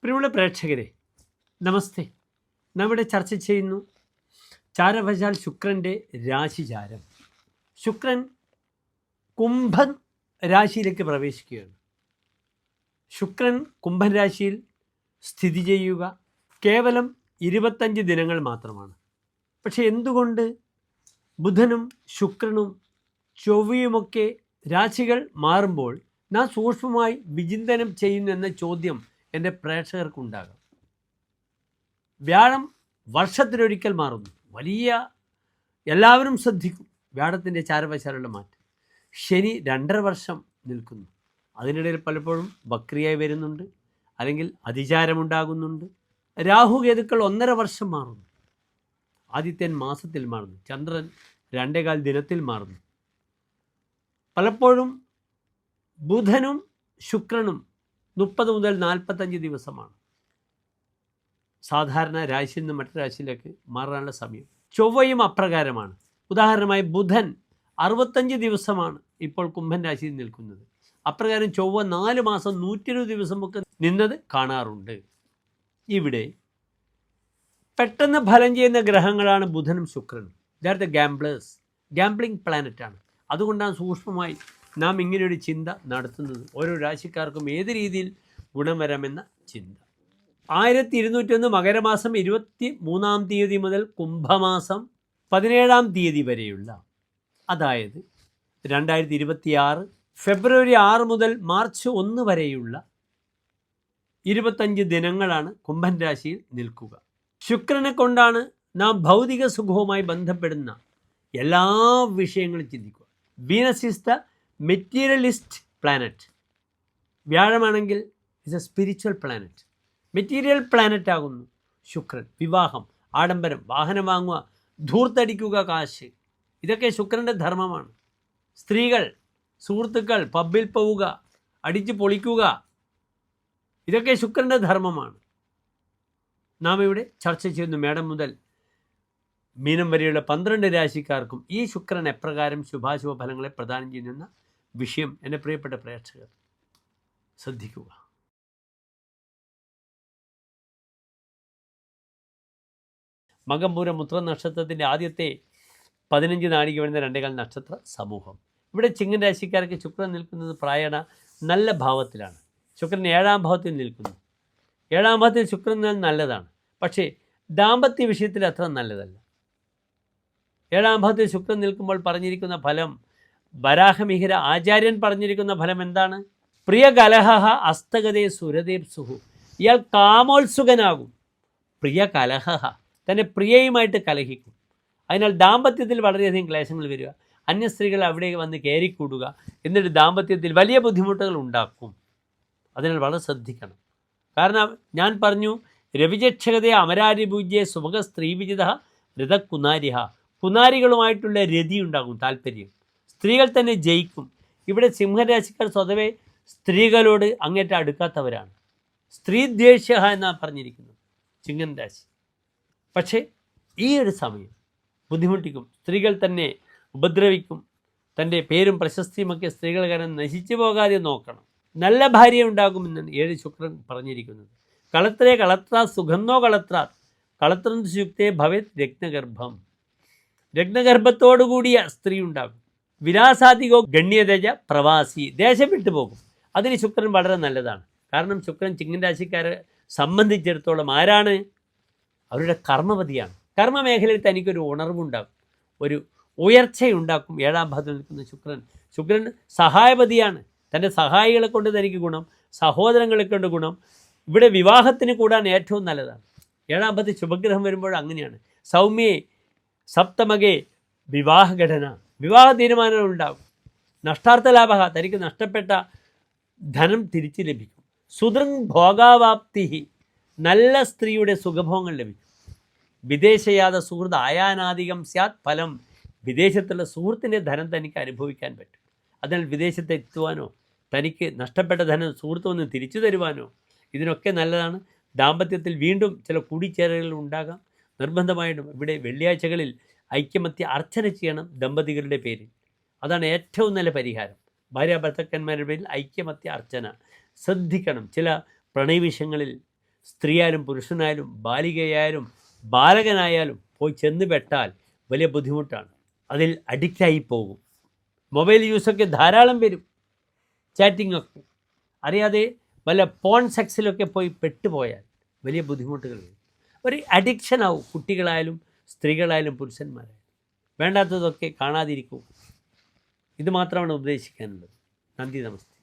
പ്രിയമുള്ള പ്രേക്ഷകരെ, നമസ്തേ. നാം ഇവിടെ ചർച്ച ചെയ്യുന്നു ചാരവശാൽ ശുക്രൻ്റെ രാശിചാരം. ശുക്രൻ കുംഭൻ രാശിയിലേക്ക് പ്രവേശിക്കുകയാണ്. ശുക്രൻ കുംഭൻ രാശിയിൽ സ്ഥിതി ചെയ്യുക കേവലം 25 ദിനങ്ങൾ മാത്രമാണ്. പക്ഷെ എന്തുകൊണ്ട് ബുധനും ശുക്രനും ചൊവ്വയുമൊക്കെ രാശികൾ മാറുമ്പോൾ നാം സൂക്ഷ്മമായി വിചിന്തനം ചെയ്യുന്നു എന്ന ചോദ്യം എൻ്റെ പ്രേക്ഷകർക്കുണ്ടാകാം. വ്യാഴം വർഷത്തിലൊരിക്കൽ മാറുന്നു. എല്ലാവരും ശ്രദ്ധിക്കും വ്യാഴത്തിൻ്റെ ചാരവശാലുള്ള മാറ്റം. ശനി 2.5 വർഷം നിൽക്കുന്നു. അതിനിടയിൽ പലപ്പോഴും വക്രിയായി വരുന്നുണ്ട്, അല്ലെങ്കിൽ അതിചാരമുണ്ടാകുന്നുണ്ട്. രാഹുകേതുക്കൾ 1.5 വർഷം മാറുന്നു. ആദിത്യൻ മാസത്തിൽ മാറുന്നു. ചന്ദ്രൻ 2.25 ദിനത്തിൽ മാറുന്നു. പലപ്പോഴും ബുധനും ശുക്രനും 30 മുതൽ 45 ദിവസമാണ് സാധാരണ രാശിയിൽ നിന്ന് മറ്റു രാശിയിലേക്ക് മാറാനുള്ള സമയം. ചൊവ്വയും അപ്രകാരമാണ്. ഉദാഹരണമായി ബുധൻ 65 ദിവസമാണ് ഇപ്പോൾ കുംഭൻ രാശിയിൽ നിൽക്കുന്നത്. അപ്രകാരം ചൊവ്വ 4 മാസം 120 ദിവസമൊക്കെ നിന്നത് കാണാറുണ്ട്. ഇവിടെ പെട്ടെന്ന് ഫലം ചെയ്യുന്ന ഗ്രഹങ്ങളാണ് ബുധനും ശുക്രനും. ഇതായത് ഗാംബ്ലിംഗ് പ്ലാനറ്റാണ്. അതുകൊണ്ടാണ് സൂക്ഷ്മമായി നാം ഇങ്ങനെയൊരു ചിന്ത നടത്തുന്നത്. ഓരോ രാശിക്കാർക്കും ഏത് രീതിയിൽ ഗുണം വരാമെന്ന ചിന്ത. 1201 മകരമാസം 23-ാം തീയതി മുതൽ കുംഭമാസം 17-ാം തീയതി വരെയുള്ള, അതായത് 2026 ഫെബ്രുവരി 6 മുതൽ മാർച്ച് 1 വരെയുള്ള 25 ദിനങ്ങളാണ് കുംഭൻ രാശിയിൽ നിൽക്കുക. ശുക്രനെ കൊണ്ടാണ് നാം ഭൗതിക സുഖവുമായി ബന്ധപ്പെടുന്ന എല്ലാ വിഷയങ്ങളും ചിന്തിക്കുക. Venus is the materialist planet. വ്യാഴമാണെങ്കിൽ is a spiritual planet. Material planet ആകുന്നു ശുക്രൻ. വിവാഹം, ആഡംബരം, വാഹനം വാങ്ങുക, ധൂർത്തടിക്കുക, കാശ്, ഇതൊക്കെ ശുക്രൻ്റെ ധർമ്മമാണ്. സ്ത്രീകൾ, സുഹൃത്തുക്കൾ, പബ്ബിൽ പോവുക, അടിച്ച് പൊളിക്കുക, ഇതൊക്കെ ശുക്രൻ്റെ ധർമ്മമാണ്. നാം ഇവിടെ ചർച്ച ചെയ്യുന്നു മേടം മുതൽ മീനം വരെയുള്ള 12 രാശിക്കാർക്കും ഈ ശുക്രൻ എപ്രകാരം ശുഭാശുഭ ഫലങ്ങളെ പ്രദാനം ചെയ്യുന്ന വിഷയം എൻ്റെ പ്രിയപ്പെട്ട പ്രേക്ഷകർ ശ്രദ്ധിക്കുക. മകംപൂരം ഉത്രം നക്ഷത്രത്തിൻ്റെ ആദ്യത്തെ 15 നാഴിക വരുന്ന 2.25 നക്ഷത്ര സമൂഹം. ഇവിടെ ചിങ്ങൻ രാശിക്കാർക്ക് ശുക്രൻ നിൽക്കുന്നത് പ്രായണ നല്ല ഭാവത്തിലാണ്. ശുക്രൻ 7-ാം ഭാവത്തിൽ നിൽക്കുന്നു. 7-ാം ഭാവത്തിൽ ശുക്രൻ നല്ലതാണ്, പക്ഷേ ദാമ്പത്യ വിഷയത്തിൽ അത്ര നല്ലതല്ല. 7-ാം ഭാവത്തിൽ ശുക്രൻ നിൽക്കുമ്പോൾ പറഞ്ഞിരിക്കുന്ന ഫലം, വരാഹമിഹിര ആചാര്യൻ പറഞ്ഞിരിക്കുന്ന ഫലം എന്താണ്? പ്രിയ കലഹ അസ്തഗതേ സുരദേപ്സുഹു. ഇയാൾ കാമോത്സുകനാകും. പ്രിയ കലഹ, തന്നെ പ്രിയയുമായിട്ട് കലഹിക്കും. അതിനാൽ ദാമ്പത്യത്തിൽ വളരെയധികം ക്ലേശങ്ങൾ വരിക, അന്യ സ്ത്രീകൾ അവിടെ വന്ന് കയറിക്കൂടുക, എന്നിട്ട് ദാമ്പത്യത്തിൽ വലിയ ബുദ്ധിമുട്ടുകൾ ഉണ്ടാക്കും. അതിനാൽ വളരെ ശ്രദ്ധിക്കണം. കാരണം ഞാൻ പറഞ്ഞു, രവിചക്ഷകതയെ അമരാരിപൂജ്യെ സുമുഖ സ്ത്രീവിജിത രഥകുനാരിഹ. കുനാരികളുമായിട്ടുള്ള രതി ഉണ്ടാകും, താല്പര്യം. സ്ത്രീകൾ തന്നെ ജയിക്കും. ഇവിടെ സിംഹരാശിക്കാർ സ്വതവേ സ്ത്രീകളോട് അങ്ങേറ്റം അടുക്കാത്തവരാണ്. സ്ത്രീദ്വേഷ്യ എന്നാണ് പറഞ്ഞിരിക്കുന്നത് ചിങ്ങൻ രാശി. പക്ഷേ ഈ ഒരു സമയം ബുദ്ധിമുട്ടിക്കും. സ്ത്രീകൾ തന്നെ ഉപദ്രവിക്കും. തൻ്റെ പേരും പ്രശസ്തിയുമൊക്കെ സ്ത്രീകൾ കാരണം നശിച്ചു പോകാതെ നോക്കണം. നല്ല ഭാര്യ ഉണ്ടാകുമെന്നാണ് 7 ശുക്രൻ പറഞ്ഞിരിക്കുന്നത്. കളത്രേ കളത്ര സുഗന്ധോ കളത്ര കളത്രം ശുക്തേ ഭവേത് രത്നഗർഭം. രത്നഗർഭത്തോടുകൂടിയ സ്ത്രീ ഉണ്ടാകും. വിലാസാധികോ ഗണ്യതജ പ്രവാസി, ദേശം വിട്ടുപോകും. അതിന് ശുക്രൻ വളരെ നല്ലതാണ്. കാരണം ശുക്രൻ ചിങ്ങൻ രാശിക്കാരെ സംബന്ധിച്ചിടത്തോളം ആരാണ്? അവരുടെ കർമ്മപതിയാണ്. കർമ്മമേഖലയിൽ തനിക്കൊരു ഉണർവുണ്ടാകും, ഒരു ഉയർച്ചയുണ്ടാക്കും. 7-ാം ഭാവത്തിൽ നിൽക്കുന്ന ശുക്രൻ സഹായപതിയാണ്. തൻ്റെ സഹായികളെ കൊണ്ട് തനിക്ക് ഗുണം, സഹോദരങ്ങളെ കൊണ്ട് ഗുണം. ഇവിടെ വിവാഹത്തിന് കൂടാൻ ഏറ്റവും നല്ലതാണ്. 7-ാം ഭാവത്തിൽ ശുഭഗ്രഹം വരുമ്പോൾ അങ്ങനെയാണ്. സൗമ്യേ സപ്തമകെ വിവാഹഘടന, വിവാഹ തീരുമാനങ്ങൾ ഉണ്ടാകും. നഷ്ടാർത്ഥ ലാഭ, തനിക്ക് നഷ്ടപ്പെട്ട ധനം തിരിച്ചു ലഭിക്കും. സുദൃങ് ഭോഗാവാപ്തി, നല്ല സ്ത്രീയുടെ സുഖഭോഗങ്ങൾ ലഭിക്കും. വിദേശയാത സുഹൃത്ത് ആയാനാധികം സ്യാത് ഫലം, വിദേശത്തുള്ള സുഹൃത്തിൻ്റെ ധനം തനിക്ക് അനുഭവിക്കാൻ പറ്റും. അതിനാൽ വിദേശത്ത് എത്തുവാനോ തനിക്ക് നഷ്ടപ്പെട്ട ധനം സുഹൃത്ത് വന്ന് തിരിച്ചു തരുവാനോ ഇതിനൊക്കെ നല്ലതാണ്. ദാമ്പത്യത്തിൽ വീണ്ടും ചില കൂടിച്ചേരലുകൾ ഉണ്ടാകാം. നിർബന്ധമായിട്ടും ഇവിടെ വെള്ളിയാഴ്ചകളിൽ ഐക്യമത്യ അർച്ചന ചെയ്യണം ദമ്പതികളുടെ പേരിൽ. അതാണ് ഏറ്റവും നല്ല പരിഹാരം. ഭാര്യ ഭർത്താക്കന്മാരുടെ പേരിൽ ഐക്യമത്യ അർച്ചന ശ്രദ്ധിക്കണം. ചില പ്രണയവിഷയങ്ങളിൽ സ്ത്രീയായാലും പുരുഷനായാലും ബാലികയായാലും ബാലകനായാലും പോയി ചെന്ന് പെട്ടാൽ വലിയ ബുദ്ധിമുട്ടാണ്. അതിൽ അഡിക്റ്റായി പോകും. മൊബൈൽ യൂസൊക്കെ ധാരാളം വരും. ചാറ്റിങ്ങൊക്കെ അറിയാതെ വല്ല പോൺ സെക്സിലൊക്കെ പോയി പെട്ടുപോയാൽ വലിയ ബുദ്ധിമുട്ടുകൾ വരും. ഒരു അഡിക്ഷനാവും. കുട്ടികളായാലും സ്ത്രീകളായാലും പുരുഷന്മാരായാലും വേണ്ടാത്തതൊക്കെ കാണാതിരിക്കും. ഇത് മാത്രമാണ് ഉപദേശിക്കാനുള്ളത്. നന്ദി, നമസ്തേ.